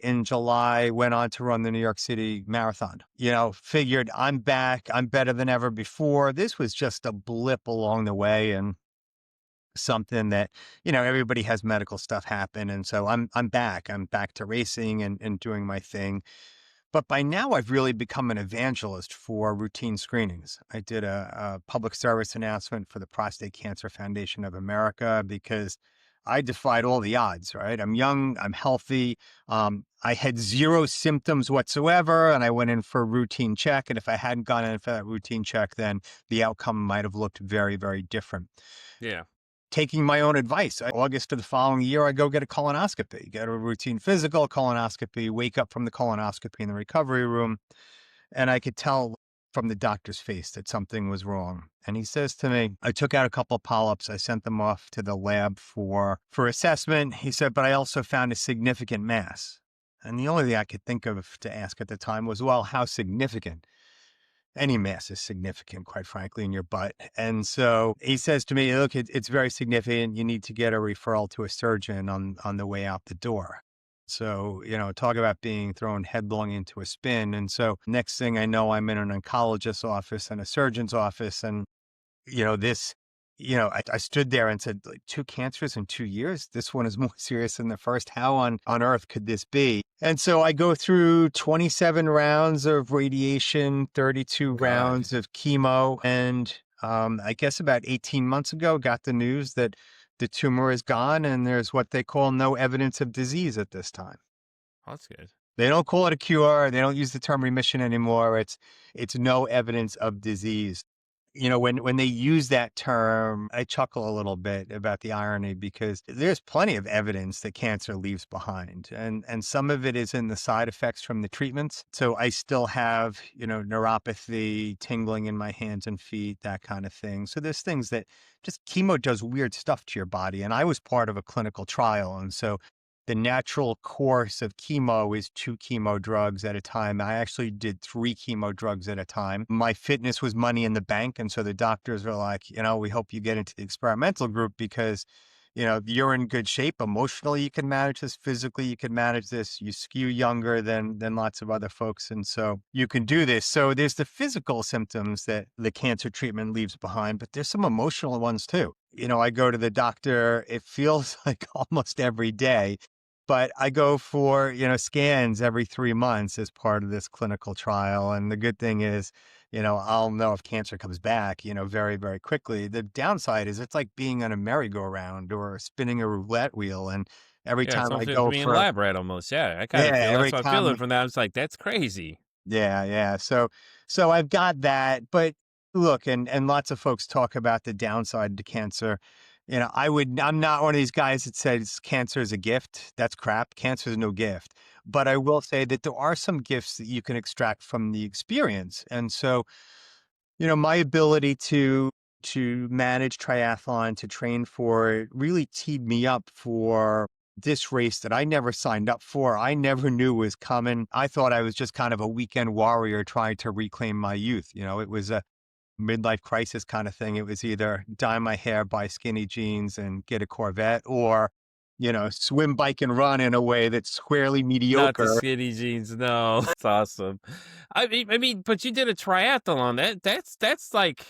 in July, went on to run the New York City Marathon. Figured I'm back. I'm better than ever before. This was just a blip along the way and something that, everybody has medical stuff happen. And so I'm back. I'm back to racing and doing my thing. But by now, I've really become an evangelist for routine screenings. I did a public service announcement for the Prostate Cancer Foundation of America because I defied all the odds, right? I'm young, I'm healthy. I had zero symptoms whatsoever, and I went in for a routine check. And if I hadn't gone in for that routine check, then the outcome might have looked very, very different. Yeah. Taking my own advice. August of the following year, I go get a colonoscopy, get a routine physical, colonoscopy, wake up from the colonoscopy in the recovery room. And I could tell from the doctor's face that something was wrong. And he says to me, I took out a couple of polyps. I sent them off to the lab for assessment. He said, but I also found a significant mass. And the only thing I could think of to ask at the time was, well, how significant? Any mass is significant, quite frankly, in your butt. And so he says to me, look, it's very significant. You need to get a referral to a surgeon on the way out the door. So, talk about being thrown headlong into a spin. And so next thing I know, I'm in an oncologist's office and a surgeon's office. And, this, I stood there and said, like, 2 cancers in 2 years? This one is more serious than the first. How on earth could this be? And so I go through 27 rounds of radiation, 32 God. rounds of chemo. And I guess about 18 months ago, got the news that the tumor is gone and there's what they call no evidence of disease at this time. Oh, that's good. They don't call it a cure. They don't use the term remission anymore. It's no evidence of disease. When they use that term, I chuckle a little bit about the irony because there's plenty of evidence that cancer leaves behind. And some of it is in the side effects from the treatments. So I still have, neuropathy, tingling in my hands and feet, that kind of thing. So there's things that just chemo does weird stuff to your body. And I was part of a clinical trial. And so the natural course of chemo is 2 chemo drugs at a time. I actually did 3 chemo drugs at a time. My fitness was money in the bank. And so the doctors were like, we hope you get into the experimental group because, you're in good shape. Emotionally, you can manage this. Physically, you can manage this. You skew younger than lots of other folks. And so you can do this. So there's the physical symptoms that the cancer treatment leaves behind, but there's some emotional ones too. I go to the doctor, it feels like almost every day. But I go for, scans every 3 months as part of this clinical trial. And the good thing is, I'll know if cancer comes back, very, very quickly. The downside is it's like being on a merry-go-round or spinning a roulette wheel. And every Yeah, it's time I almost go being for, lab rat almost. Yeah, I kind yeah, of feel that's every what I'm time, feeling from that. I was like, that's crazy. yeah, yeah. So I've got that. But look, and lots of folks talk about the downside to cancer. I'm not one of these guys that says cancer is a gift. That's crap. Cancer is no gift. But I will say that there are some gifts that you can extract from the experience. And so, my ability to manage triathlon, to train for it, really teed me up for this race that I never signed up for. I never knew was coming. I thought I was just kind of a weekend warrior trying to reclaim my youth. It was a midlife crisis kind of thing. It was either dye my hair, buy skinny jeans, and get a Corvette, or, swim, bike, and run in a way that's squarely Not the mediocre. skinny jeans, no. That's awesome. I mean, but you did a triathlon. That's like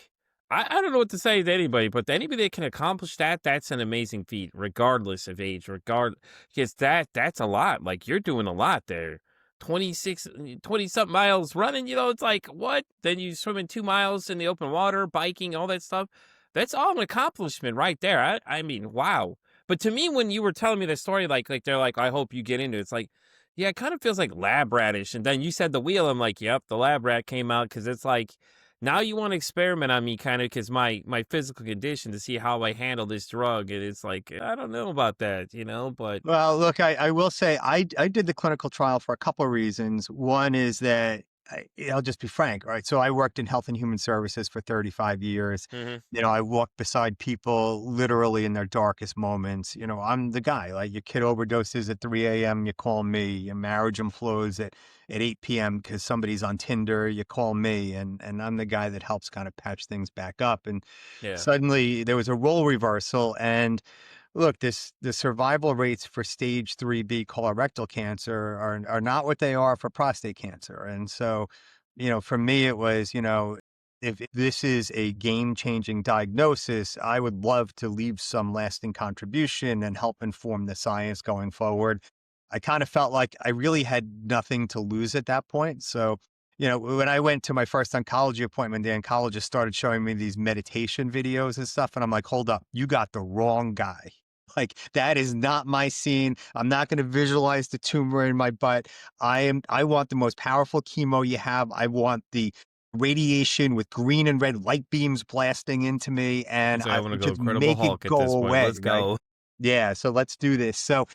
I don't know what to say to anybody, but anybody that can accomplish that, that's an amazing feat, regardless of age, because that's a lot. Like you're doing a lot there. 20 something miles running, it's like what? Then you swim in 2 miles in the open water, biking, all that stuff. That's all an accomplishment right there. I mean, wow. But to me, when you were telling me the story, like they're like, I hope you get into it. It's like, yeah, it kind of feels like lab ratish. And then you said the wheel. I'm like, yep, the lab rat came out because it's like, now you want to experiment on me kind of because my physical condition to see how I handle this drug. And it's like, I don't know about that, but Well, look, I will say I did the clinical trial for a couple of reasons. One is that I'll just be frank, right? So I worked in health and human services for 35 years. mhm. I walked beside people literally in their darkest moments. I'm the guy, like your kid overdoses at 3 a.m., you call me. Your marriage implodes at 8 p.m. because somebody's on Tinder, you call me. And I'm the guy that helps kind of patch things back up. And Yeah. suddenly there was a role reversal. And Look, the survival rates for stage 3B colorectal cancer are not what they are for prostate cancer. And so, for me, it was, if this is a game-changing diagnosis, I would love to leave some lasting contribution and help inform the science going forward. I kind of felt like I really had nothing to lose at that point. So, when I went to my first oncology appointment, the oncologist started showing me these meditation videos and stuff. And I'm like, hold up, you got the wrong guy. Like, that is not my scene. I'm not going to visualize the tumor in my butt. I want the most powerful chemo you have. I want the radiation with green and red light beams blasting into me, and He's like, I want to go just Incredible make it Hulk at go this point. away, Let's right? go. Yeah, so let's do this. That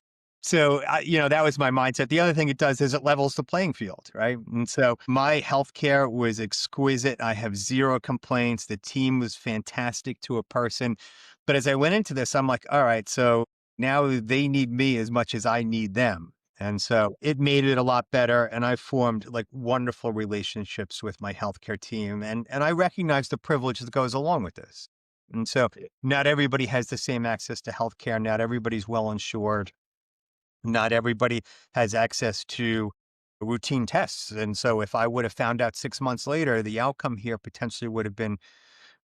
was my mindset. The other thing it does is it levels the playing field, right? And so my healthcare was exquisite. I have zero complaints. The team was fantastic to a person. But as I went into this, I'm like, all right, so now they need me as much as I need them. And so it made it a lot better. And I formed like wonderful relationships with my healthcare team. And I recognize the privilege that goes along with this. And so not everybody has the same access to healthcare. Not everybody's well insured. Not everybody has access to routine tests. And so if I would have found out 6 months later, the outcome here potentially would have been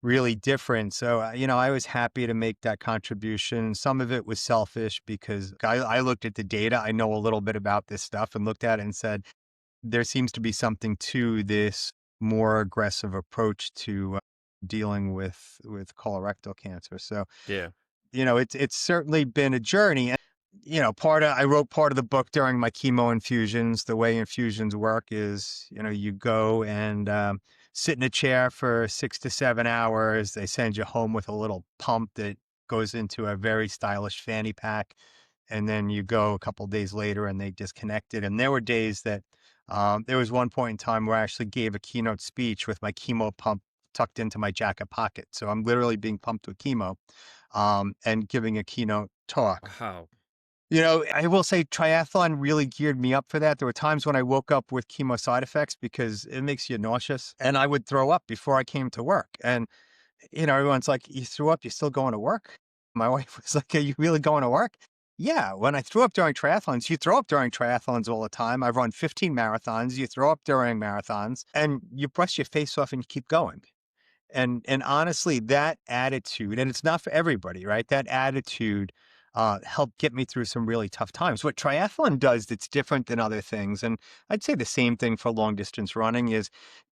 really different. So, I was happy to make that contribution. Some of it was selfish because I looked at the data. I know a little bit about this stuff and looked at it and said, there seems to be something to this more aggressive approach to dealing with colorectal cancer. So, Yeah. it's certainly been a journey. And, I wrote part of the book during my chemo infusions. The way infusions work is, you go and sit in a chair for 6 to 7 hours. They send you home with a little pump that goes into a very stylish fanny pack. And then you go a couple days later and they disconnect it. And there were days that there was one point in time where I actually gave a keynote speech with my chemo pump tucked into my jacket pocket. So I'm literally being pumped with chemo and giving a keynote talk. Wow. I will say triathlon really geared me up for that. There were times when I woke up with chemo side effects because it makes you nauseous and I would throw up before I came to work. And, everyone's like, you threw up, you're still going to work? My wife was like, are you really going to work? Yeah. When I threw up during triathlons, you throw up during triathlons all the time. I've run 15 marathons. You throw up during marathons and you brush your face off and you keep going. And honestly, that attitude, and it's not for everybody, right? That attitude helped get me through some really tough times. What triathlon does that's different than other things, and I'd say the same thing for long distance running, is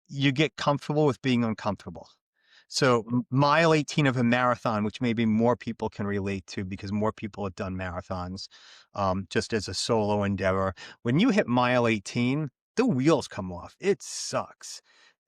you get comfortable with being uncomfortable. So mile 18 of a marathon, which maybe more people can relate to because more people have done marathons, just as a solo endeavor. When you hit mile 18, the wheels come off. It sucks.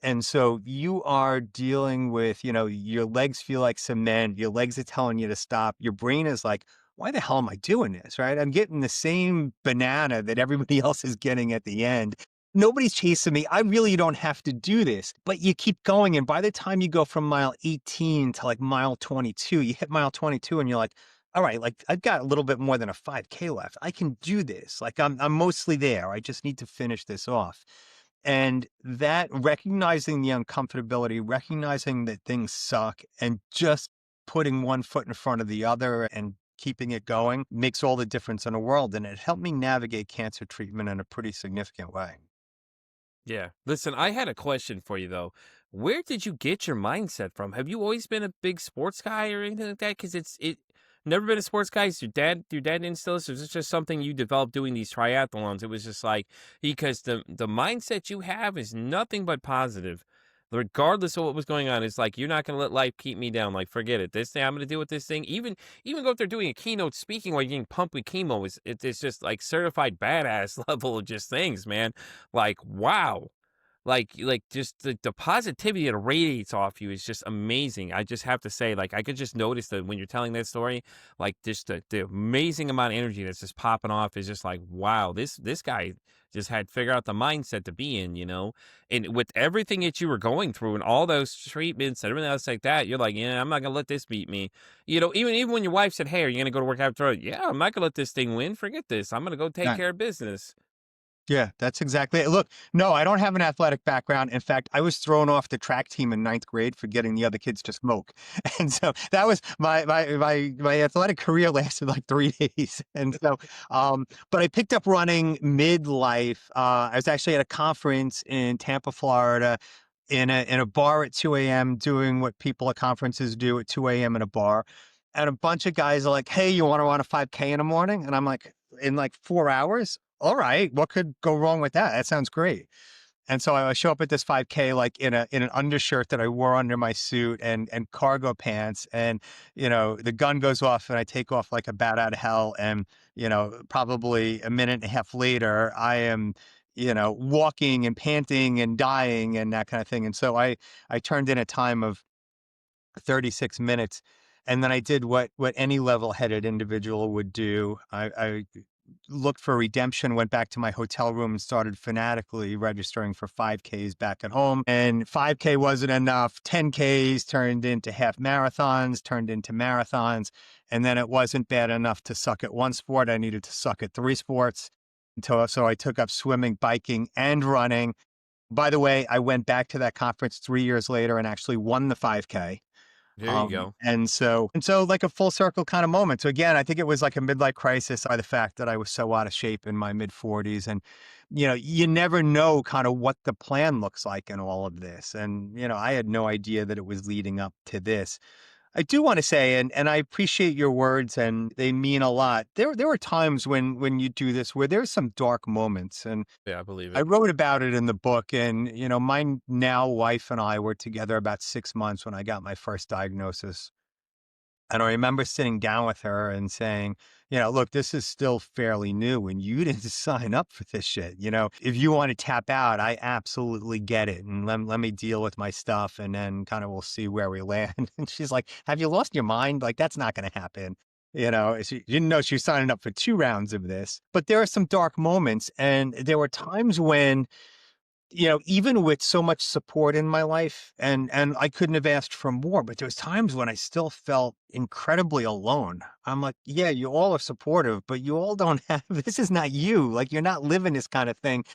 And so you are dealing with, your legs feel like cement. Your legs are telling you to stop. Your brain is like, why the hell am I doing this? Right? I'm getting the same banana that everybody else is getting at the end. Nobody's chasing me. I really don't have to do this. But you keep going. And by the time you go from mile 18 to like mile 22, you hit mile 22 and you're like, all right, like I've got a little bit more than a 5K left. I can do this. Like I'm mostly there. I just need to finish this off. And that recognizing the uncomfortability, recognizing that things suck, and just putting one foot in front of the other and keeping it going makes all the difference in the world. And it helped me navigate cancer treatment in a pretty significant way. Yeah. Listen, I had a question for you though. Where did you get your mindset from? Have you always been a big sports guy or anything like that? Because it never been a sports guy. Is your dad instilled this? Or is it just something you developed doing these triathlons? It was just like because the mindset you have is nothing but positive. Regardless of what was going on, it's like you're not gonna let life keep me down. Like, forget it. This thing I'm gonna deal with this thing. Even go if they're doing a keynote speaking while you're getting pumped with chemo, it's just like certified badass level of just things, man. Like, wow. Like just the positivity that radiates off you is just amazing. I just have to say, like, I could just notice that when you're telling that story, like just the amazing amount of energy that's just popping off is just like, wow, this guy just had figure out the mindset to be in, And with everything that you were going through and all those treatments and everything else like that, you're like, yeah, I'm not gonna let this beat me. Even when your wife said, hey, are you gonna go to work after? Yeah, I'm not gonna let this thing win. Forget this. I'm gonna go take care of business. Yeah, that's exactly it. Look, no, I don't have an athletic background. In fact, I was thrown off the track team in ninth grade for getting the other kids to smoke. And so that was my athletic career lasted like 3 days. And so but I picked up running midlife. I was actually at a conference in Tampa, Florida, in a bar at 2 a.m. doing what people at conferences do at 2 a.m. in a bar. And a bunch of guys are like, "Hey, you want to run a 5K in the morning?" And I'm like, "In like 4 hours? All right, what could go wrong with that? That sounds great." And so I show up at this 5K like in an undershirt that I wore under my suit and cargo pants, and the gun goes off and I take off like a bat out of hell, and probably a minute and a half later I am walking and panting and dying and that kind of thing. And so I turned in a time of 36 minutes. And then I did what any level-headed individual would do. I looked for redemption, went back to my hotel room and started fanatically registering for 5Ks back at home. And 5K wasn't enough. 10Ks turned into half marathons, turned into marathons. And then it wasn't bad enough to suck at one sport. I needed to suck at three sports. So I took up swimming, biking, and running. By the way, I went back to that conference 3 years later and actually won the 5K. There you go. And so like a full circle kind of moment. So again, I think it was like a midlife crisis by the fact that I was so out of shape in my mid 40s. And, you never know kind of what the plan looks like in all of this. And, I had no idea that it was leading up to this. I do want to say, and I appreciate your words and they mean a lot. There were times when you do this where there's some dark moments. And Yeah, I believe I it. wrote about it in the book, and my now wife and I were together about 6 months when I got my first diagnosis. And I remember sitting down with her and saying, look, this is still fairly new and you didn't sign up for this shit. If you want to tap out, I absolutely get it. And let me deal with my stuff and then kind of we'll see where we land. And she's like, have you lost your mind? Like, that's not going to happen. She didn't know she was signing up for 2 rounds of this. But there are some dark moments. And there were times when even with so much support in my life, and I couldn't have asked for more, but there was times when I still felt incredibly alone. I'm like, yeah, you all are supportive, but you all don't have this is not you. Like you're not living this kind of thing.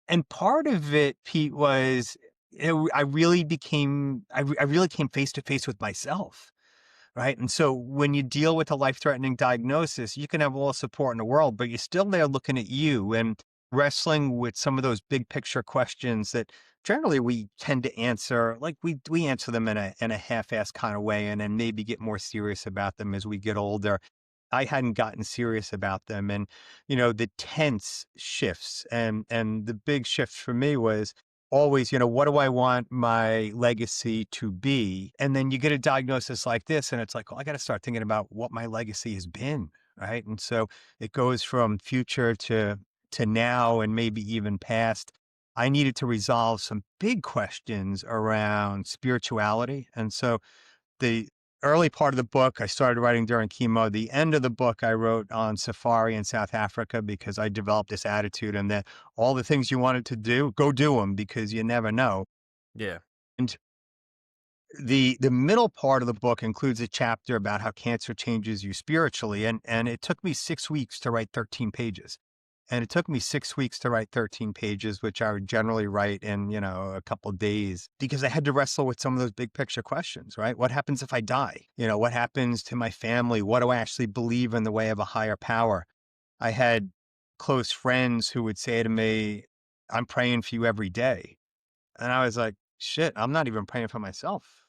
And part of it, Pete, was I really came face to face with myself. Right. And so when you deal with a life threatening diagnosis, you can have all the support in the world, but you're still there looking at you and wrestling with some of those big picture questions that generally we tend to answer. Like we answer them in a half-assed kind of way and then maybe get more serious about them as we get older. I hadn't gotten serious about them. And, the tense shifts and the big shift for me was always, what do I want my legacy to be? And then you get a diagnosis like this, and it's like, well, I got to start thinking about what my legacy has been. Right. And so it goes from future to now and maybe even past. I needed to resolve some big questions around spirituality. And so the early part of the book I started writing during chemo. The end of the book I wrote on safari in South Africa because I developed this attitude and that all the things you wanted to do, go do them because you never know. Yeah. And the middle part of the book includes a chapter about how cancer changes you spiritually. And it took me 6 weeks to write 13 pages. And it took me 6 weeks to write 13 pages, which I would generally write in, a couple days because I had to wrestle with some of those big picture questions, right? What happens if I die? What happens to my family? What do I actually believe in the way of a higher power? I had close friends who would say to me, I'm praying for you every day. And I was like, shit, I'm not even praying for myself.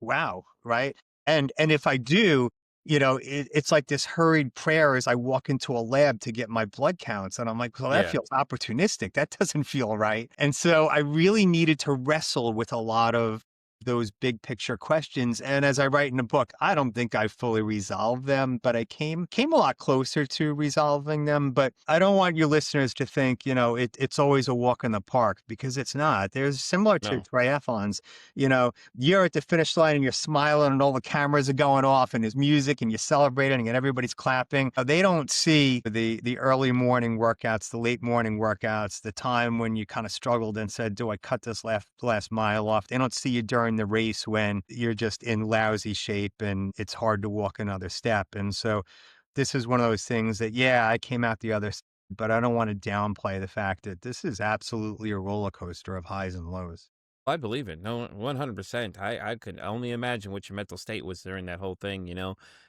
Wow. Right. And if I do, it's like this hurried prayer as I walk into a lab to get my blood counts. And I'm like, well, that Yeah. feels opportunistic. That doesn't feel right. And so I really needed to wrestle with a lot of those big picture questions. And as I write in the book, I don't think I fully resolved them, but I came a lot closer to resolving them. But I don't want your listeners to think, it's always a walk in the park because it's not. There's similar to No. triathlons, you're at the finish line and you're smiling and all the cameras are going off and there's music and you're celebrating and everybody's clapping. They don't see the early morning workouts, the late morning workouts, the time when you kind of struggled and said, do I cut this last mile off? They don't see you during the race when you're just in lousy shape and it's hard to walk another step. And so this is one of those things that, yeah, I came out the other but I don't want to downplay the fact that this is absolutely a roller coaster of highs and lows. I believe it. No, 100%. I could only imagine what your mental state was during that whole thing,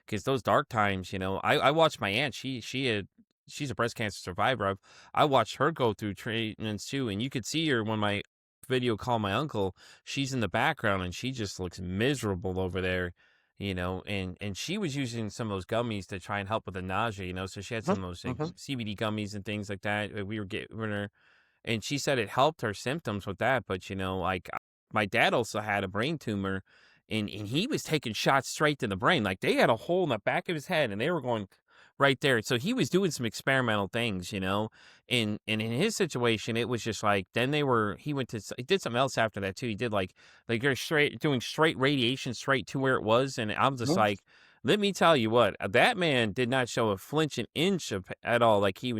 because those dark times, I watched my aunt. She's a breast cancer survivor. I watched her go through treatments too, and you could see her when my video called my uncle. She's in the background, and she just looks miserable over there, and she was using some of those gummies to try and help with the nausea, So she had Mhm, some of those like mhm. CBD gummies and things like that. We were giving her, and she said it helped her symptoms with that, but, like, my dad also had a brain tumor, and he was taking shots straight to the brain, like, they had a hole in the back of his head, and they were going right there, so he was doing some experimental things, and in his situation, it was just like then he went to he did something else after that too, he did, you're straight doing straight radiation straight to where it was, and I'm just Mhm. like, let me tell you what, that man did not show a flinch an inch at all. Like you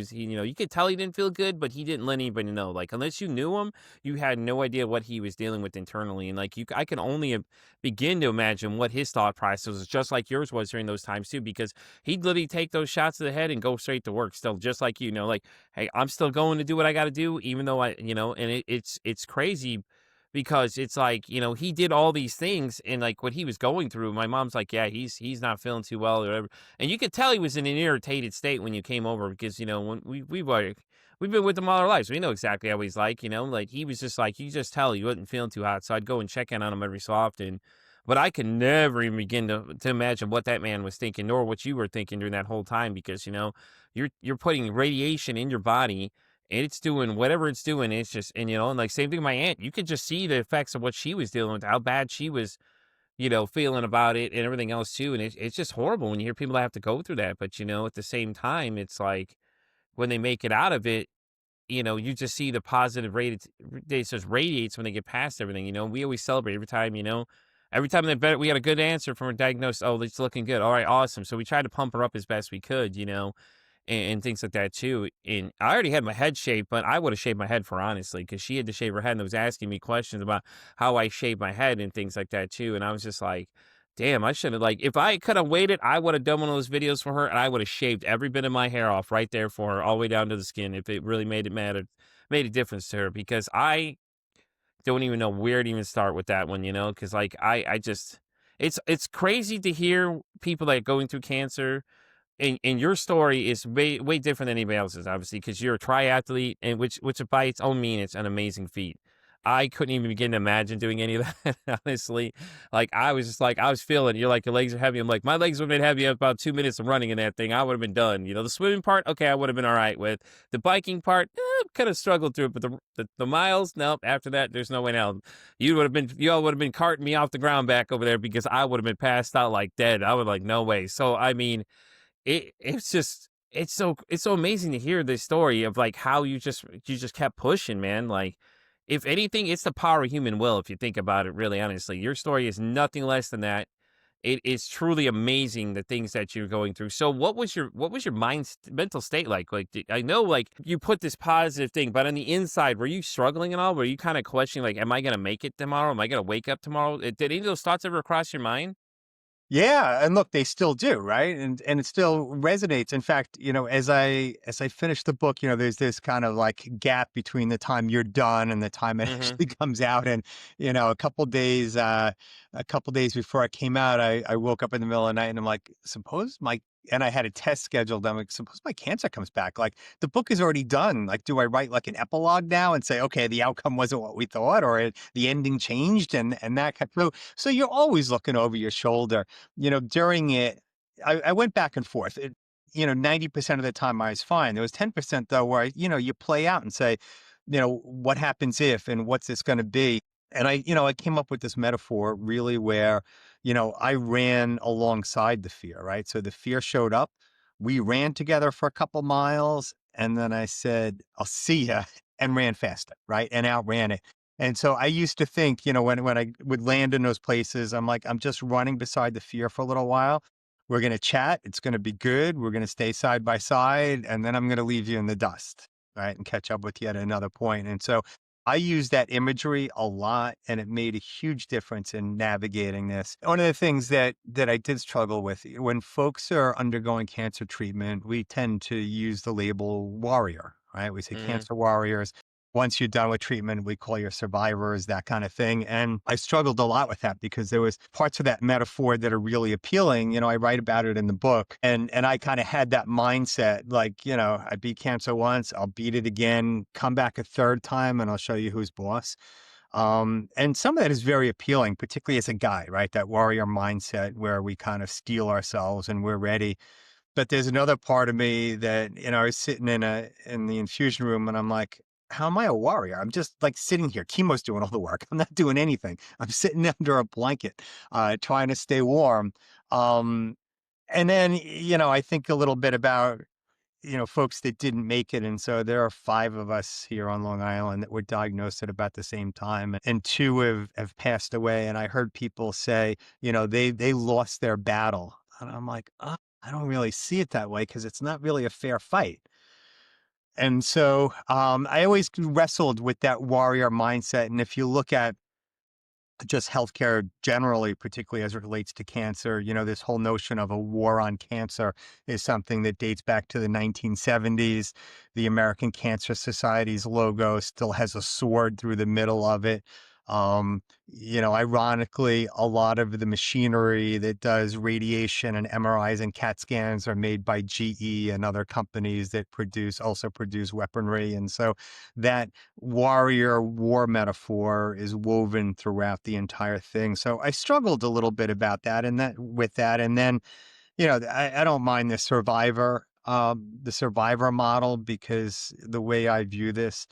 could tell he didn't feel good, but he didn't let anybody know. Like unless you knew him, you had no idea what he was dealing with internally. And I can only begin to imagine what his thought process was, just like yours was during those times too, because he'd literally take those shots to the head and go straight to work, still just like like, hey, I'm still going to do what I got to do, even though and it's crazy because it's like, he did all these things and like what he was going through. My mom's like, yeah, he's not feeling too well or whatever. And you could tell he was in an irritated state when you came over because, when we've been with him all our lives. We know exactly how he's like he was just like, you just tell he wasn't feeling too hot. So I'd go and check in on him every so often. But I can never even begin to imagine what that man was thinking, nor what you were thinking during that whole time, because you're putting radiation in your body and it's doing whatever it's doing. It's just, and like same thing with my aunt. You could just see the effects of what she was dealing with, how bad she was, feeling about it and everything else too. And it's just horrible when you hear people that have to go through that. But at the same time, it's like when they make it out of it, you just see the positive rate. It just radiates when they get past everything. We always celebrate every time. Every time we got a good answer from a diagnosis. Oh, it's looking good. All right, awesome. So we tried to pump her up as best we could. And things like that too. And I already had my head shaved, but I would have shaved my head for honestly, because she had to shave her head and was asking me questions about how I shave my head and things like that too. And I was just like, damn, I should have if I could have waited, I would have done one of those videos for her and I would have shaved every bit of my hair off right there for her, all the way down to the skin, if it really made a difference to her. Because I don't even know where to even start with that one, because I just it's crazy to hear people that are going through cancer, and your story is way different than anybody else's, obviously, because you're a triathlete, and which by its own mean, it's an amazing feat. I couldn't even begin to imagine doing any of that, honestly. Like I was just like, I was feeling. You're like, your legs are heavy. I'm like, my legs would have been heavy after about 2 minutes of running in that thing. I would have been done. The swimming part, okay, I would have been all right with. The biking part, kind of struggled through it, but the miles, nope. After that, there's no way now. You all would have been carting me off the ground back over there because I would have been passed out like dead. I would like, no way. So I mean, it's just it's so amazing to hear this story of like how you just kept pushing, man. Like if anything, it's the power of human will if you think about it really honestly. Your story is nothing less than that. It is truly amazing the things that you're going through. So what was your mental state like? Like I know like you put this positive thing, but on the inside, were you struggling at all? Were you kind of questioning like, am I going to make it tomorrow? Am I going to wake up tomorrow? Did any of those thoughts ever cross your mind? Yeah, and look, they still do, right? And it still resonates. In fact, as I finish the book, there's this kind of like gap between the time you're done and the time it Mm-hmm. actually comes out. And a couple days before it came out, I woke up in the middle of the night and I'm like, suppose my and I had a test scheduled. I'm like, suppose my cancer comes back. Like the book is already done. Like, do I write like an epilogue now and say, okay, the outcome wasn't what we thought, or the ending changed, and that kind of, so you're always looking over your shoulder during it. I went back and forth. 90% of the time I was fine. There was 10% though where you play out and say, what happens if, and what's this going to be? And I came up with this metaphor really where, I ran alongside the fear, right? So the fear showed up. We ran together for a couple miles. And then I said, I'll see ya, and ran faster, right? And outran it. And so I used to think, when I would land in those places, I'm like, I'm just running beside the fear for a little while. We're going to chat. It's going to be good. We're going to stay side by side. And then I'm going to leave you in the dust, right? And catch up with you at another point. And so I use that imagery a lot, and it made a huge difference in navigating this. One of the things that I did struggle with, when folks are undergoing cancer treatment, we tend to use the label warrior, right? We say Mhm. cancer warriors. Once you're done with treatment, we call you survivors, that kind of thing. And I struggled a lot with that because there was parts of that metaphor that are really appealing. I write about it in the book, and I kind of had that mindset, like, I beat cancer once, I'll beat it again, come back a third time, and I'll show you who's boss. And some of that is very appealing, particularly as a guy, right? That warrior mindset where we kind of steel ourselves and we're ready. But there's another part of me that, I was sitting in the infusion room and I'm like, how am I a warrior? I'm just like sitting here. Chemo's doing all the work. I'm not doing anything. I'm sitting under a blanket, trying to stay warm. Um, and then, I think a little bit about, folks that didn't make it. And so there are 5 of us here on Long Island that were diagnosed at about the same time, and 2 have passed away. And I heard people say, they lost their battle. And I'm like, I don't really see it that way because it's not really a fair fight. And so I always wrestled with that warrior mindset. And if you look at just healthcare generally, particularly as it relates to cancer. This whole notion of a war on cancer is something that dates back to the 1970s. The American Cancer Society's logo still has a sword through the middle of it. Ironically, a lot of the machinery that does radiation and MRIs and CAT scans are made by GE and other companies that also produce weaponry. And so that warrior war metaphor is woven throughout the entire thing. So I struggled a little bit about that and that with that. And then, I don't mind the survivor model because the way I view this,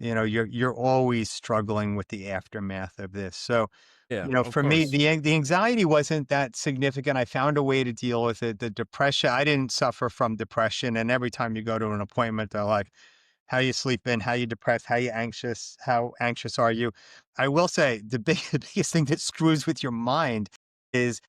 you're always struggling with the aftermath of this. So, Yeah, of for me, course. the anxiety wasn't that significant. I found a way to deal with it. The depression, I didn't suffer from depression. And every time you go to an appointment, they're like, how you sleeping? How you depressed? How you anxious? How anxious are you? I will say the biggest thing that screws with your mind is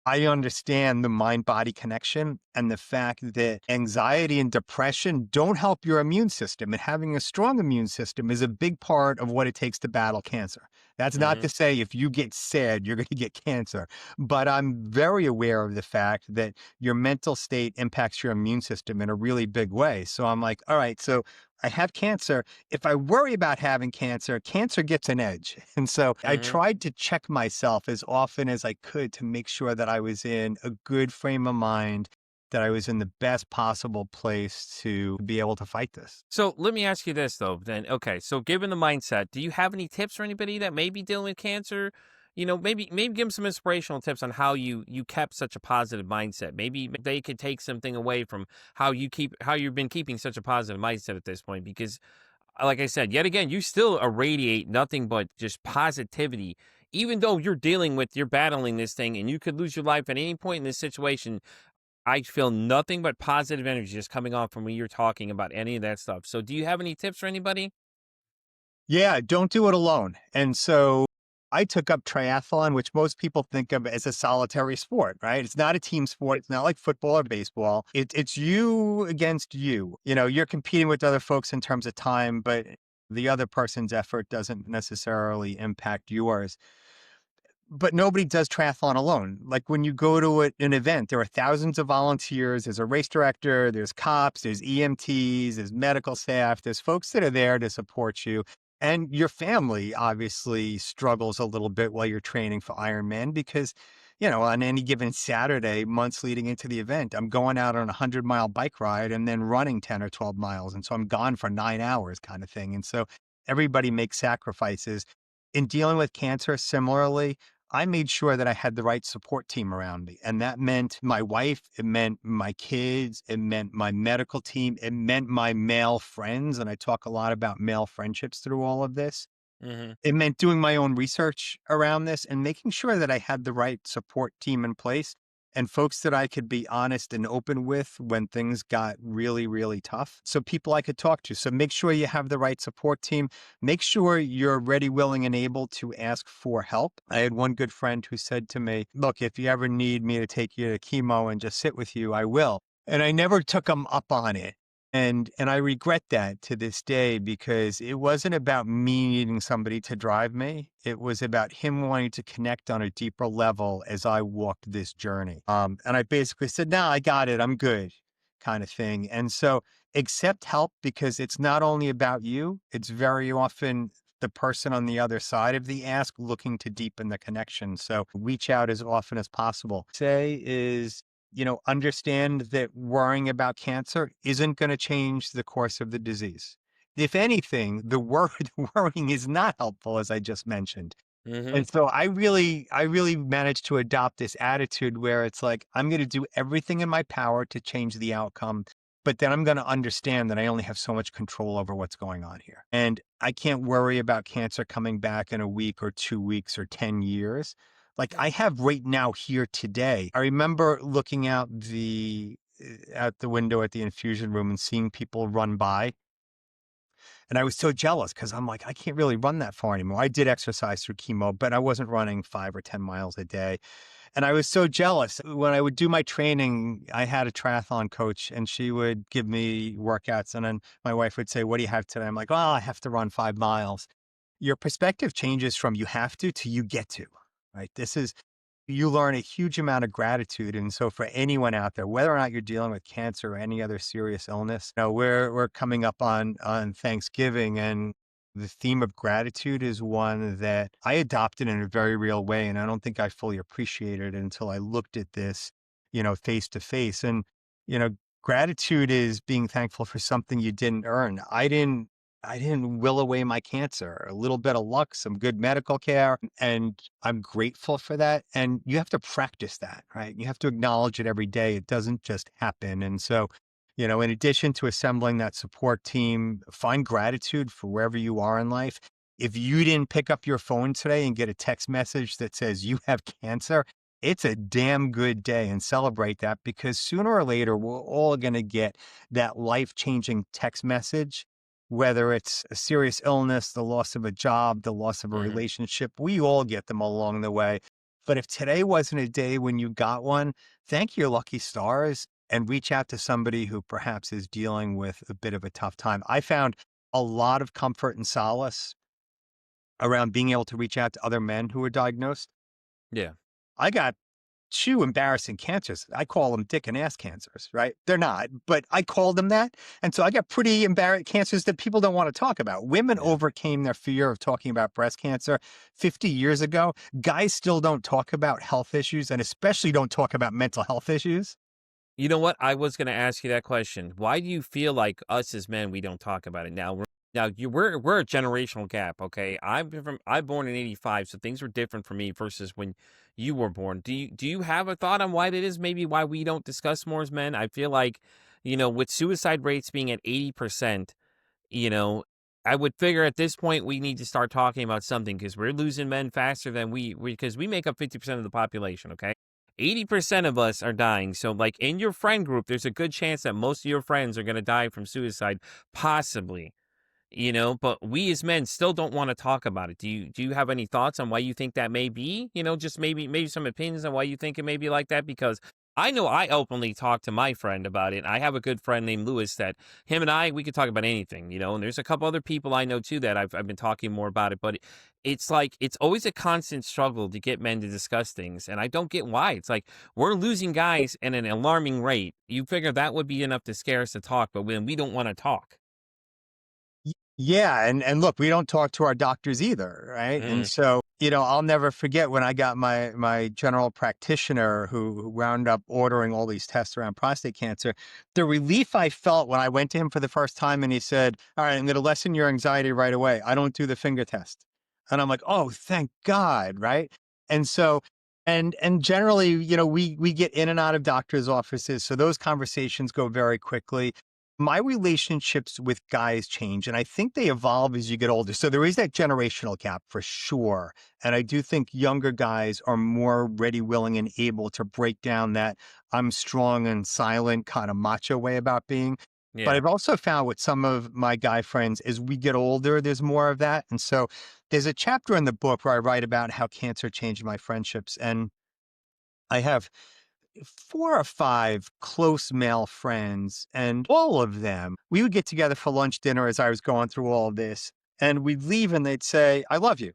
I understand the mind body connection and the fact that anxiety and depression don't help your immune system. And having a strong immune system is a big part of what it takes to battle cancer. That's not Mhm. to say if you get sad, you're going to get cancer. But I'm very aware of the fact that your mental state impacts your immune system in a really big way. So I'm like, all right, so I have cancer. If I worry about having cancer, cancer gets an edge. And so I Mhm. tried to check myself as often as I could to make sure that I was in a good frame of mind, that I was in the best possible place to be able to fight this. So let me ask you this though. Then, okay. So given the mindset, do you have any tips for anybody that may be dealing with cancer? Maybe give them some inspirational tips on how you kept such a positive mindset. Maybe they could take something away from how you've been keeping such a positive mindset at this point. Because, like I said, yet again, you still irradiate nothing but just positivity. Even though you're battling this thing, and you could lose your life at any point in this situation, I feel nothing but positive energy just coming off from when you're talking about any of that stuff. So do you have any tips for anybody? Yeah, don't do it alone. And so I took up triathlon, which most people think of as a solitary sport, right? It's not a team sport. It's not like football or baseball. It's you against you. You're competing with other folks in terms of time, but the other person's effort doesn't necessarily impact yours. But nobody does triathlon alone. Like when you go to an event, there are thousands of volunteers. There's a race director, there's cops, there's EMTs, there's medical staff, there's folks that are there to support you. And your family obviously struggles a little bit while you're training for Ironman because, on any given Saturday, months leading into the event, I'm going out on a 100-mile bike ride and then running 10 or 12 miles. And so I'm gone for 9 hours kind of thing. And so everybody makes sacrifices. In dealing with cancer, similarly, I made sure that I had the right support team around me. And that meant my wife, it meant my kids, it meant my medical team, it meant my male friends. And I talk a lot about male friendships through all of this. Mhm. It meant doing my own research around this and making sure that I had the right support team in place and folks that I could be honest and open with when things got really, really tough. So people I could talk to. So make sure you have the right support team. Make sure you're ready, willing, and able to ask for help. I had one good friend who said to me, look, if you ever need me to take you to chemo and just sit with you, I will. And I never took him up on it. And I regret that to this day because it wasn't about me needing somebody to drive me. It was about him wanting to connect on a deeper level as I walked this journey. And I basically said, "No, I got it. I'm good," kind of thing. And so accept help because it's not only about you, it's very often the person on the other side of the ask looking to deepen the connection. So reach out as often as possible. Say is understand that worrying about cancer isn't going to change the course of the disease. If anything, the worrying is not helpful, as I just mentioned. Mhm. And so I really managed to adopt this attitude where it's like, I'm going to do everything in my power to change the outcome, but then I'm going to understand that I only have so much control over what's going on here. And I can't worry about cancer coming back in a week or 2 weeks or 10 years. Like I have right now here today. I remember looking out the window at the infusion room and seeing people run by, and I was so jealous because I'm like, I can't really run that far anymore. I did exercise through chemo, but I wasn't running 5 or 10 miles a day. And I was so jealous. When I would do my training, I had a triathlon coach and she would give me workouts. And then my wife would say, "What do you have today?" I'm like, "Oh, I have to run 5 miles." Your perspective changes from you have to you get to, right? You learn a huge amount of gratitude. And so for anyone out there, whether or not you're dealing with cancer or any other serious illness, we're coming up on Thanksgiving, and the theme of gratitude is one that I adopted in a very real way. And I don't think I fully appreciated it until I looked at this, face to face. And, you know, gratitude is being thankful for something you didn't earn. I didn't will away my cancer. A little bit of luck, some good medical care, and I'm grateful for that. And you have to practice that, right? You have to acknowledge it every day. It doesn't just happen. And so, in addition to assembling that support team, find gratitude for wherever you are in life. If you didn't pick up your phone today and get a text message that says you have cancer, it's a damn good day, and celebrate that because sooner or later, we're all going to get that life changing text message, whether it's a serious illness, the loss of a job, the loss of a Mhm. relationship. We all get them along the way. But if today wasn't a day when you got one, thank your lucky stars and reach out to somebody who perhaps is dealing with a bit of a tough time. I found a lot of comfort and solace around being able to reach out to other men who were diagnosed. Yeah. I got two embarrassing cancers. I call them dick and ass cancers, right? They're not, but I called them that. And so I got pretty embarrassing cancers that people don't want to talk about. Women Yeah. overcame their fear of talking about breast cancer 50 years ago. Guys still don't talk about health issues and especially don't talk about mental health issues. You know what? I was gonna ask you that question. Why do you feel like us as men, we don't talk about it now? We're a generational gap, okay? I'm born in '85, so things were different for me versus when you were born. Do you have a thought on why it is? Maybe why we don't discuss more as men? I feel like, with suicide rates being at 80%, you know, I would figure at this point we need to start talking about something because we're losing men faster than because we make up 50% of the population, okay? 80% of us are dying. So, like in your friend group, there's a good chance that most of your friends are going to die from suicide, possibly, but we as men still don't want to talk about it. Do you have any thoughts on why you think that may be? Just maybe some opinions on why you think it may be like that? Because I know I openly talk to my friend about it. I have a good friend named Lewis that him and we could talk about anything, and there's a couple other people I know too that I've been talking more about it, but it's like it's always a constant struggle to get men to discuss things, and I don't get why. It's like we're losing guys at an alarming rate. You figure that would be enough to scare us to talk, but when we don't want to talk. Yeah, and look, we don't talk to our doctors either, right? And Mm, so, I'll never forget when I got my general practitioner who wound up ordering all these tests around prostate cancer. The relief I felt when I went to him for the first time and he said, "All right, I'm going to lessen your anxiety right away. I don't do the finger test." And I'm like, "Oh, thank God," right? And so and generally, we get in and out of doctors' offices, so those conversations go very quickly. My relationships with guys change, and I think they evolve as you get older. So there is that generational gap for sure. And I do think younger guys are more ready, willing, and able to break down that I'm strong and silent kind of macho way about being. But yeah. I've also found with some of my guy friends, as we get older, there's more of that. And so there's a chapter in the book where I write about how cancer changed my friendships. And I have 4 or 5 close male friends, and all of them, we would get together for lunch, dinner as I was going through all of this, and we'd leave and they'd say, "I love you."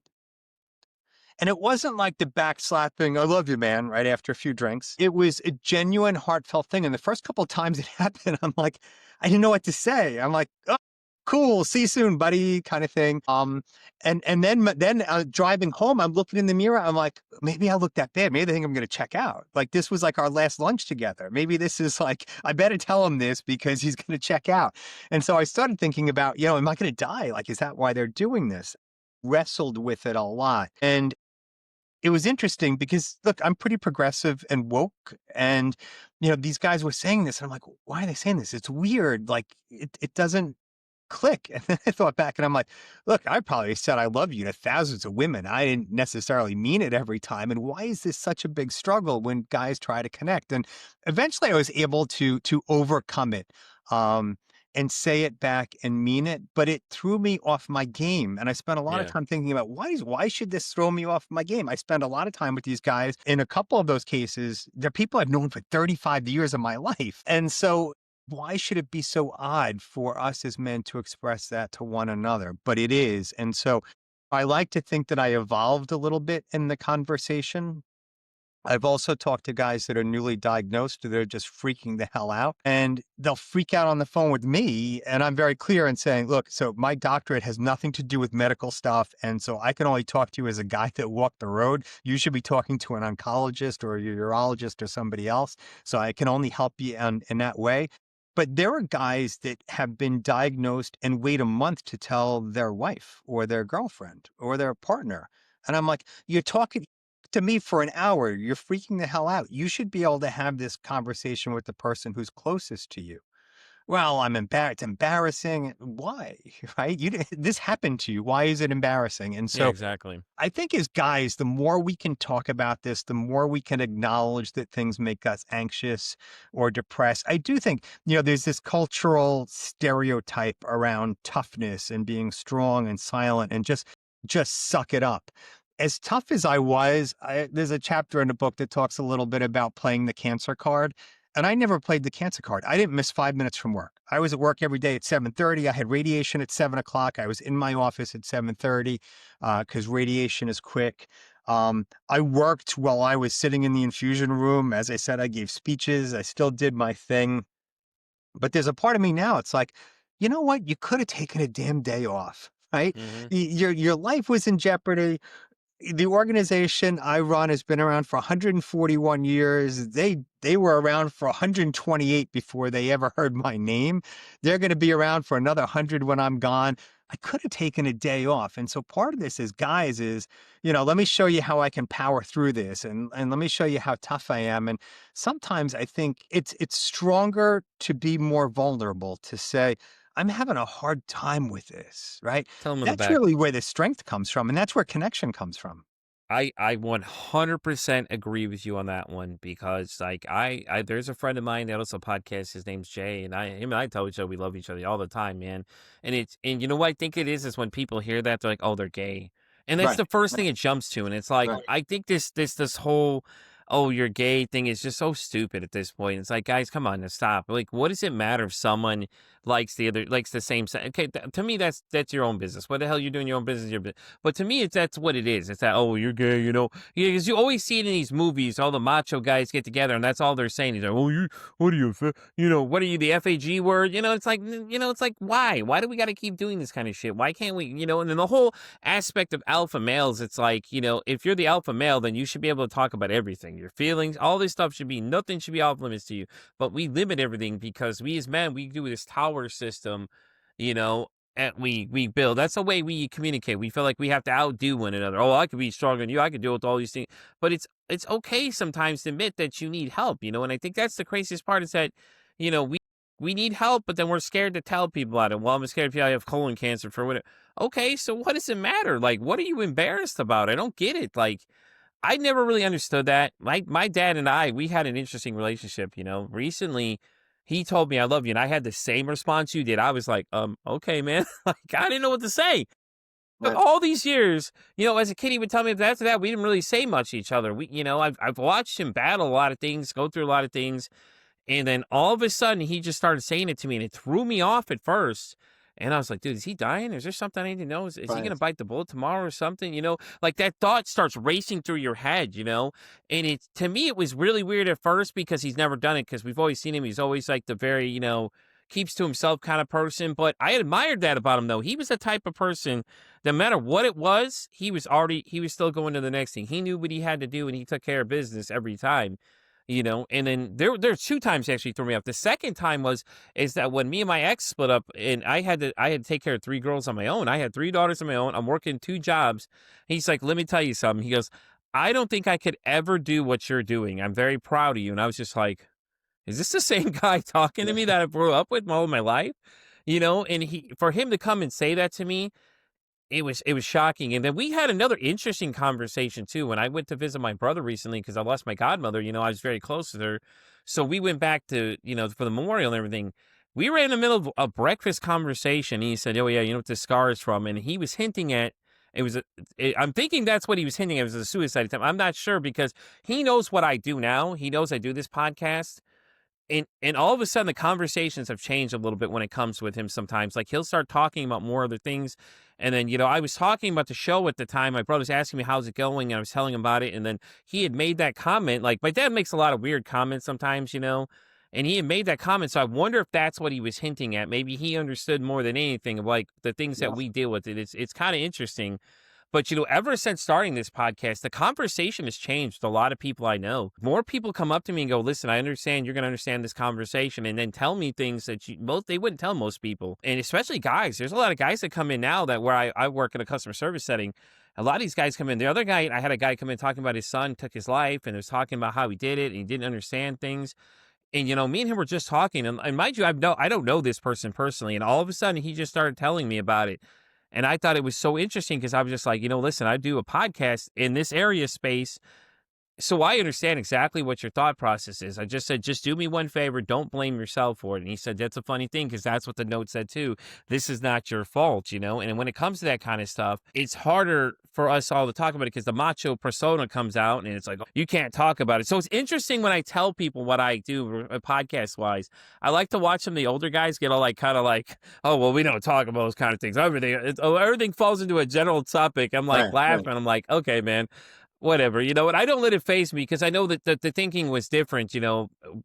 And it wasn't like the backslapping, "I love you, man," right after a few drinks. It was a genuine, heartfelt thing. And the first couple of times it happened, I'm like, I didn't know what to say. I'm like, "Oh, cool. See you soon, buddy," kind of thing. And then driving home, I'm looking in the mirror. I'm like, maybe I look that bad. Maybe they think I'm going to check out. Like this was like our last lunch together. Maybe this is like, I better tell him this because he's going to check out. And so I started thinking about, am I going to die? Like, is that why they're doing this? Wrestled with it a lot. And it was interesting because look, I'm pretty progressive and woke, and these guys were saying this, and I'm like, why are they saying this? It's weird. Like it doesn't click. And then I thought back and I'm like, look, I probably said I love you to thousands of women. I didn't necessarily mean it every time. And why is this such a big struggle when guys try to connect? And eventually I was able to overcome it. And say it back and mean it, but it threw me off my game. And I spent a lot of Yeah. time thinking about why should this throw me off my game? I spend a lot of time with these guys. In a couple of those cases, they're people I've known for 35 years of my life. And so why should it be so odd for us as men to express that to one another? But it is. And so I like to think that I evolved a little bit in the conversation. I've also talked to guys that are newly diagnosed, they're just freaking the hell out, and they'll freak out on the phone with me, and I'm very clear in saying, "Look, so my doctorate has nothing to do with medical stuff, and so I can only talk to you as a guy that walked the road. You should be talking to an oncologist or a urologist or somebody else, so I can only help you in that way." But there are guys that have been diagnosed and wait a month to tell their wife or their girlfriend or their partner, and I'm like, "You're talking to me for an hour. You're freaking the hell out. You should be able to have this conversation with the person who's closest to you." Well, I'm embarrassed. It's embarrassing. Why? Right? This happened to you. Why is it embarrassing? And Yeah, so exactly. I think as guys, the more we can talk about this, the more we can acknowledge that things make us anxious or depressed. I do think, there's this cultural stereotype around toughness and being strong and silent and just suck it up. As tough as I was, there's a chapter in the book that talks a little bit about playing the cancer card. And I never played the cancer card. I didn't miss 5 minutes from work. I was at work every day at 7:30. I had radiation at 7 o'clock. I was in my office at 7:30 because radiation is quick. I worked while I was sitting in the infusion room. As I said, I gave speeches. I still did my thing. But there's a part of me now, it's like, you know what? You could have taken a damn day off, right? Hmm. Your life was in jeopardy. The organization I run has been around for 141 years. They were around for 128 before they ever heard my name. They're going to be around for another 100 when I'm gone. I could have taken a day off. And so part of this is, guys, is, let me show you how I can power through this, and let me show you how tough I am. And sometimes I think it's stronger to be more vulnerable, to say, I'm having a hard time with this, right? Tell them on the That's back. really where the strength comes from, and that's where connection comes from. I 100% agree with you on that one because like I there's a friend of mine that also podcasts. His name's Jay, and him and I tell each other we love each other all the time, man. And you know what I think it is when people hear that they're like, oh, they're gay, and that's Right, the first thing it jumps to, and it's like right. I think this whole oh you're gay thing is just so stupid at this point. It's like guys, come on, now stop. Like, what does it matter if someone likes the same Okay, to me that's your own business. What the hell you doing your own business? Your business. But to me, that's what it is. It's that, oh, you're gay, Yeah, because you always see it in these movies. All the macho guys get together, and that's all they're saying. He's like, oh, what are you, what are you, the FAG word? It's like, it's like, why? Why do we got to keep doing this kind of shit? Why can't we, and then the whole aspect of alpha males, it's like, if you're the alpha male, then you should be able to talk about everything. Your feelings, all this stuff nothing should be off limits to you. But we limit everything because we as men, we do this tower system, you know, and we build. That's the way we communicate. We feel like we have to outdo one another. Oh, I could be stronger than you. I could deal with all these things. But it's okay sometimes to admit that you need help. And I think that's the craziest part is that, we need help, but then we're scared to tell people about it. Well, I'm scared if I have colon cancer for whatever. Okay, so what does it matter? Like, what are you embarrassed about? I don't get it. Like, I never really understood that. My dad and I, we had an interesting relationship. Recently he told me I love you, and I had the same response you did. I was like, okay, man. Like I didn't know what to say. But Right. all these years, as a kid, he would tell me that after that, we didn't really say much to each other. I've watched him battle a lot of things, go through a lot of things. And then all of a sudden, he just started saying it to me, and it threw me off at first. And I was like, dude, is he dying? Is there something I need to know? Is he going Right. to bite the bullet tomorrow or something? Like that thought starts racing through your head. And to me, it was really weird at first because he's never done it because we've always seen him. He's always like the very, keeps to himself kind of person. But I admired that about him, though. He was the type of person, no matter what it was, he was still going to the next thing. He knew what he had to do and he took care of business every time. And then there's two times he actually threw me off. The second time is that when me and my ex split up and I had to take care of three girls on my own. I had three daughters on my own. I'm working two jobs. He's like, let me tell you something. He goes, I don't think I could ever do what you're doing. I'm very proud of you. And I was just like, is this the same guy talking to Yeah. me that I grew up with all my life? And for him to come and say that to me, it was shocking, and then we had another interesting conversation too when I went to visit my brother recently because I lost my godmother. I was very close with her, so we went back to for the memorial and everything. We were in the middle of a breakfast conversation. He said, "Oh yeah, you know what this scar is from," and he was hinting at it was. I'm thinking that's what he was hinting at. It was a suicide attempt. I'm not sure because he knows what I do now. He knows I do this podcast, and all of a sudden the conversations have changed a little bit when it comes with him sometimes. Like he'll start talking about more other things. And then, I was talking about the show at the time. My brother's asking me how's it going, and I was telling him about it. And then he had made that comment. Like my dad makes a lot of weird comments sometimes. And he had made that comment. So I wonder if that's what he was hinting at. Maybe he understood more than anything of like the things that Yeah. we deal with. It's kind of interesting. But, ever since starting this podcast, the conversation has changed with a lot of people I know. More people come up to me and go, listen, I understand you're going to understand this conversation and then tell me things that they wouldn't tell most people. And especially guys. There's a lot of guys that come in now that where I work in a customer service setting. A lot of these guys come in. The other guy, I had a guy come in talking about his son took his life and was talking about how he did it and he didn't understand things. And, me and him were just talking. And mind you, I don't know this person personally. And all of a sudden, he just started telling me about it. And I thought it was so interesting because I was just like, listen, I do a podcast in this area space. So I understand exactly what your thought process is. I just said, just do me one favor. Don't blame yourself for it. And he said, that's a funny thing because that's what the note said too. This is not your fault. And when it comes to that kind of stuff, it's harder for us all to talk about it because the macho persona comes out and it's like, oh, you can't talk about it. So it's interesting when I tell people what I do podcast wise. I like to watch the older guys get all like, kind of like, oh, well, we don't talk about those kind of things. Everything falls into a general topic. I'm like Right. laughing. Right. I'm like, okay, man. Whatever, and I don't let it phase me because I know that the thinking was different,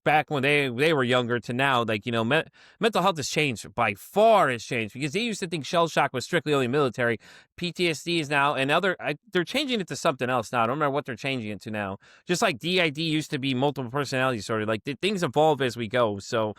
back when they were younger to now. Like, mental health has changed by far. Has changed because they used to think shell shock was strictly only military. PTSD is now they're changing it to something else now. I don't remember what they're changing it to now. Just like DID used to be multiple personality disorder. Like things evolve as we go. So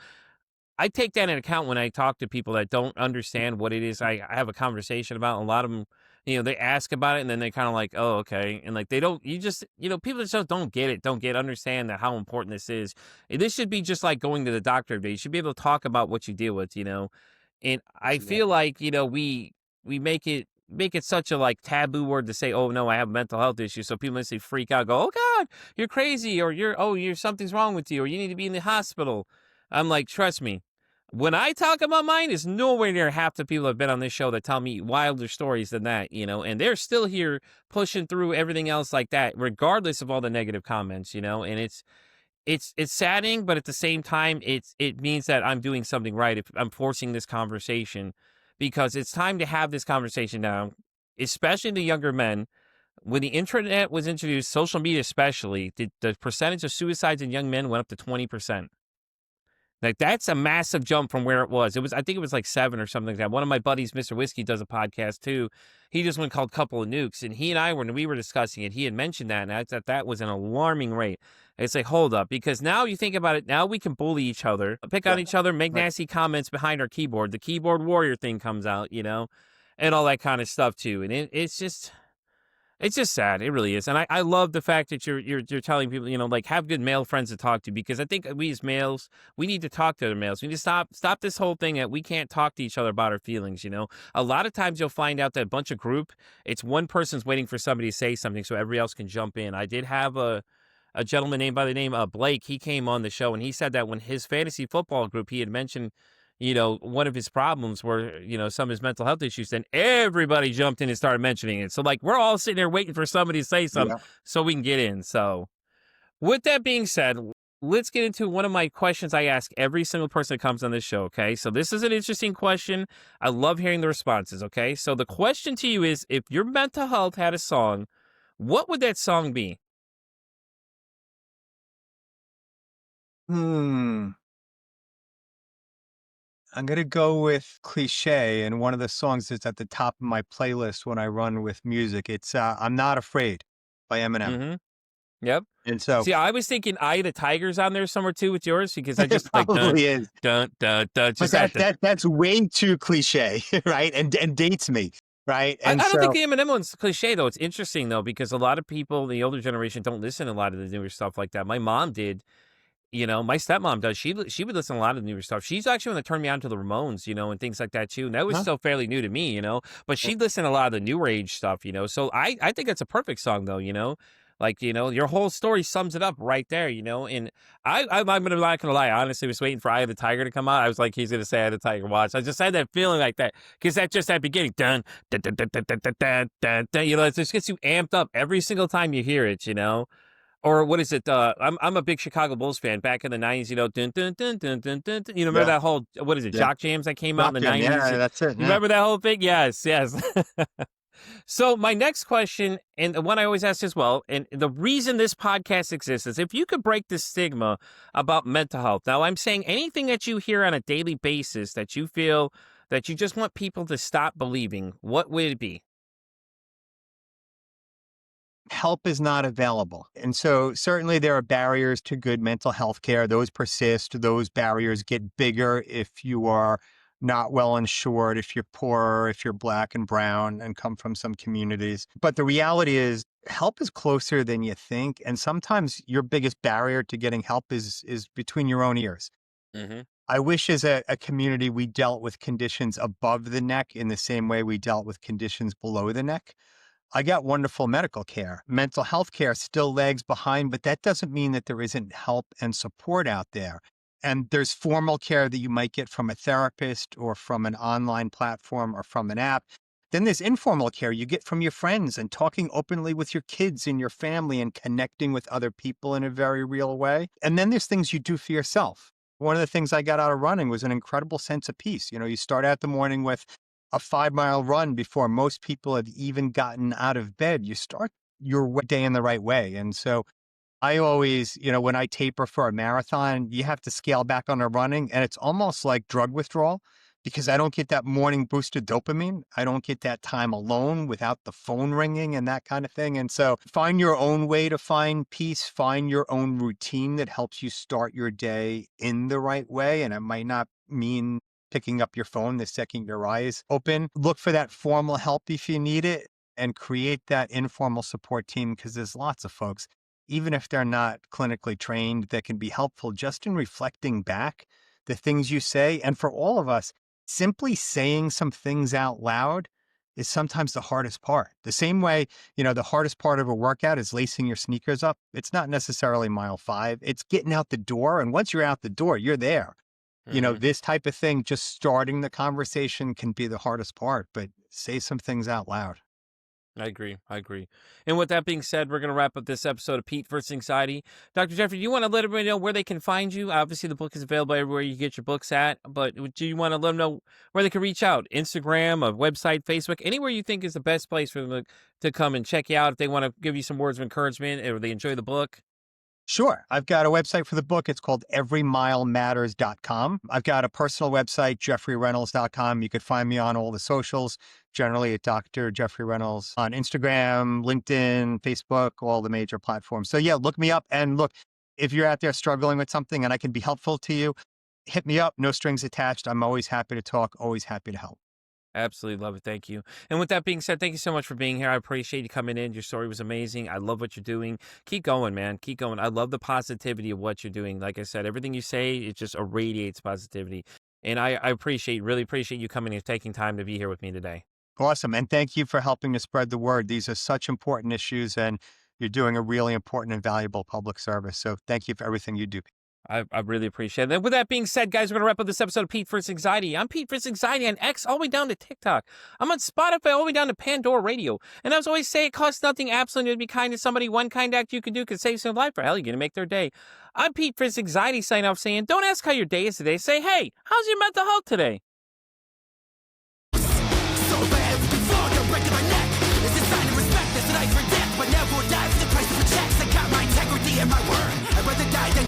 I take that into account when I talk to people that don't understand what it is I have a conversation about. A lot of them, they ask about it and then they kind of like, oh, okay. And like, they don't, people that just don't get it, understand that how important this is. This should be just like going to the doctor every day. You should be able to talk about what you deal with. And I feel Exactly. like, we make it such a like taboo word to say, oh no, I have mental health issues. So people instantly freak out, go, oh God, you're crazy, or you're something's wrong with you, or you need to be in the hospital. I'm like, trust me. When I talk about mine, it's nowhere near half the people that have been on this show that tell me wilder stories than that. And they're still here pushing through everything else like that, regardless of all the negative comments. And it's saddening, but at the same time, it means that I'm doing something right if I'm forcing this conversation because it's time to have this conversation now, especially the younger men. When the internet was introduced, social media especially, the percentage of suicides in young men went up to 20%. Like, that's a massive jump from where it was. I think it was like 7 or something like that. One of my buddies, Mr. Whiskey, does a podcast too. He just one called Couple of Nukes. And he and I, when we were discussing it, he had mentioned that. And I thought that was an alarming rate. It's like, hold up. Because now you think about it, now we can bully each other, pick on Yeah. each other, make Right. nasty comments behind our keyboard. The keyboard warrior thing comes out, and all that kind of stuff too. And it's just sad. It really is. And I love the fact that you're telling people, like have good male friends to talk to because I think we as males, we need to talk to other males. We need to stop this whole thing that we can't talk to each other about our feelings. A lot of times you'll find out that a bunch of group, it's one person's waiting for somebody to say something so everybody else can jump in. I did have a gentleman named by the name of Blake. He came on the show and he said that when his fantasy football group, he had mentioned, one of his problems were, some of his mental health issues, then everybody jumped in and started mentioning it. So like we're all sitting there waiting for somebody to say something Yeah. so we can get in. So with that being said, let's get into one of my questions I ask every single person that comes on this show. Okay. So this is an interesting question. I love hearing the responses. Okay. So the question to you is, if your mental health had a song, what would that song be? Hmm. I'm gonna go with cliche, and one of the songs that's at the top of my playlist when I run with music. It's "I'm Not Afraid" by Eminem, Mm-hmm. Yep. and so See, I was thinking Eye of the Tiger's on there somewhere too with yours because I it just like dun probably is. dun dun dun But just that. that's way too cliche, right? And dates me, right? And I don't think so the Eminem one's cliche though. It's interesting though because a lot of people, the older generation, don't listen to a lot of the newer stuff like that. My mom did. My stepmom does. She would listen to a lot of the newer stuff. She's actually one that turned me on to the Ramones, and things like that too. And that was huh? still fairly new to me. But she'd listen to a lot of the newer age stuff. So I think it's a perfect song though. Like, your whole story sums it up right there. And I'm not gonna lie, I honestly was waiting for Eye of the Tiger to come out. I was like, he's gonna say Eye of the Tiger watch. I just had that feeling like that. Cause that beginning dun dun dun dun dun dun dun dun dun, dun, it just gets you amped up every single time you hear it. Or what is it? I'm a big Chicago Bulls fan. Back in the '90s, dun, dun, dun, dun, dun, dun, dun, remember Yeah, that whole what is it? yeah. Jock jams that came out in Rock the Jam, '90s. yeah, You that's it. Yeah. remember that whole thing? Yes, yes. So my next question, and the one I always ask as well, and the reason this podcast exists is if you could break the stigma about mental health. Now, I'm saying anything that you hear on a daily basis that you feel that you just want people to stop believing. What would it be? Help is not available. And so certainly there are barriers to good mental health care. Those persist. Those barriers get bigger if you are not well insured, if you're poor, if you're black and brown and come from some communities. But the reality is help is closer than you think. And sometimes your biggest barrier to getting help is between your own ears. Hmm. I wish as a community we dealt with conditions above the neck in the same way we dealt with conditions below the neck. I got wonderful medical care. Mental health care still lags behind, but that doesn't mean that there isn't help and support out there. And there's formal care that you might get from a therapist or from an online platform or from an app. Then there's informal care you get from your friends and talking openly with your kids and your family and connecting with other people in a very real way. And then there's things you do for yourself. One of the things I got out of running was an incredible sense of peace. You start out the morning with a 5-mile run before most people have even gotten out of bed. You start your day in the right way. And so I always, when I taper for a marathon, you have to scale back on the running. And it's almost like drug withdrawal because I don't get that morning boost of dopamine. I don't get that time alone without the phone ringing and that kind of thing. And so find your own way to find peace, find your own routine that helps you start your day in the right way. And it might not mean picking up your phone the second your eyes open. Look for that formal help if you need it and create that informal support team because there's lots of folks even if they're not clinically trained, that can be helpful just in reflecting back the things you say. And for all of us, simply saying some things out loud is sometimes the hardest part. The same way, the hardest part of a workout is lacing your sneakers up. It's not necessarily mile 5, it's getting out the door. And once you're out the door, you're there. Hmm. This type of thing, just starting the conversation can be the hardest part, but say some things out loud. I agree. I agree. And with that being said, we're going to wrap up this episode of Pete versus Anxiety. Dr. Jeffrey, do you want to let everybody know where they can find you? Obviously, the book is available everywhere you get your books at, but do you want to let them know where they can reach out? Instagram, a website, Facebook, anywhere you think is the best place for them to come and check you out if they want to give you some words of encouragement or they enjoy the book? Sure. I've got a website for the book. It's called everymilematters.com. I've got a personal website, jeffreyreynolds.com. You could find me on all the socials, generally at Dr. Jeffrey Reynolds on Instagram, LinkedIn, Facebook, all the major platforms. So yeah, look me up and look, if you're out there struggling with something and I can be helpful to you, hit me up. No strings attached. I'm always happy to talk, always happy to help. Absolutely love it. Thank you. And with that being said, thank you so much for being here. I appreciate you coming in. Your story was amazing. I love what you're doing. Keep going, man. Keep going. I love the positivity of what you're doing. Like I said, everything you say, it just irradiates positivity. And I really appreciate you coming and taking time to be here with me today. Awesome. And thank you for helping to spread the word. These are such important issues and you're doing a really important and valuable public service. So thank you for everything you do. I really appreciate it. And with that being said, guys, we're going to wrap up this episode of Pete vs. Anxiety. I'm Pete vs. Anxiety on X all the way down to TikTok. I'm on Spotify all the way down to Pandora Radio. And as I always say, it costs nothing absolutely to be kind to somebody. One kind act you can do can save some life, or hell, you're going to make their day. I'm Pete vs. Anxiety signing off saying, don't ask how your day is today. Say, hey, how's your mental health today?